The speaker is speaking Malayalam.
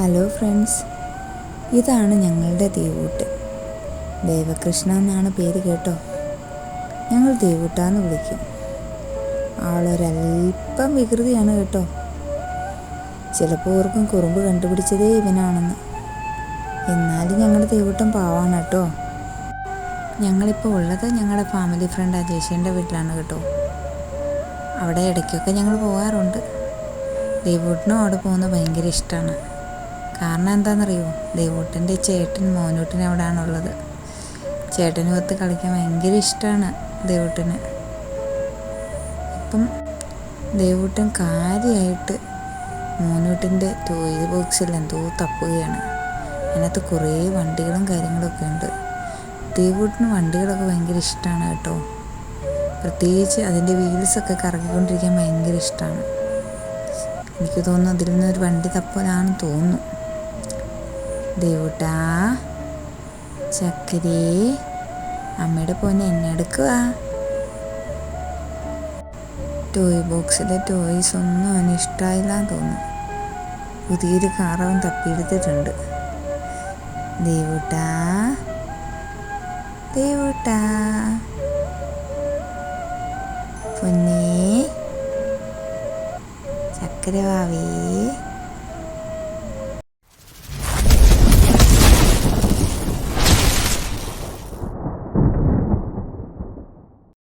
ഹലോ ഫ്രണ്ട്സ്, ഇതാണ് ഞങ്ങളുടെ ദേവൂട്ട്. ദേവകൃഷ്ണ എന്നാണ് പേര് കേട്ടോ. ഞങ്ങൾ ദേവൂട്ടാന്ന് വിളിക്കും. ആളൊരല്പം വികൃതിയാണ് കേട്ടോ. ചിലപ്പോൾ ഓർക്കും കുറുമ്പ് കണ്ടുപിടിച്ചതേ ഇവനാണെന്ന്. എന്നാലും ഞങ്ങളുടെ ദേവൂട്ടൻ പാവാണ് കേട്ടോ. ഞങ്ങളിപ്പോൾ ഉള്ളത് ഞങ്ങളുടെ ഫാമിലി ഫ്രണ്ട് അജേഷിൻ്റെ വീട്ടിലാണ് കേട്ടോ. അവിടെ ഇടയ്ക്കൊക്കെ ഞങ്ങൾ പോകാറുണ്ട്. ദേവൂട്ടനും അവിടെ പോകുന്നത് ഭയങ്കര ഇഷ്ടമാണ്. കാരണം എന്താണെന്നറിയോ, ദേവൂട്ടൻ്റെ ചേട്ടൻ മോനൂട്ടൻ അവിടെയാണുള്ളത്. ചേട്ടനുമൊത്ത് കളിക്കാൻ ഭയങ്കര ഇഷ്ടമാണ് ദേവൂട്ടന്. ഇപ്പം ദേവൂട്ടൻ കാര്യമായിട്ട് മോനൂട്ടൻ്റെ ടോയ് ബോക്സിൽ എന്തോ തപ്പുകയാണ്. അതിനകത്ത് കുറേ വണ്ടികളും കാര്യങ്ങളൊക്കെ ഉണ്ട്. ദേവൂട്ടന് വണ്ടികളൊക്കെ ഭയങ്കര ഇഷ്ടമാണ് കേട്ടോ. പ്രത്യേകിച്ച് അതിൻ്റെ വീൽസൊക്കെ കറങ്ങിക്കൊണ്ടിരിക്കാൻ ഭയങ്കര ഇഷ്ടമാണ്. എനിക്ക് തോന്നുന്നു അതിൽ നിന്നൊരു വണ്ടി തപ്പലാണെന്ന് തോന്നുന്നു. ദേവൂട്ടാ, ചക്കരേ, അമ്മയുടെ പോന്നെ എന്നെ എടുക്കുക. ടോയ് ബോക്സിലെ ടോയ്സ് ഒന്നും അവന് ഇഷ്ടമായില്ലാന്ന് തോന്നുന്നു. പുതിയൊരു കാർ അവൻ തപ്പിയെടുത്തിട്ടുണ്ട്. ദേവൂട്ടാ, ദേവൂട്ടാ, പൊന്നേ, ചക്കര വാവേ.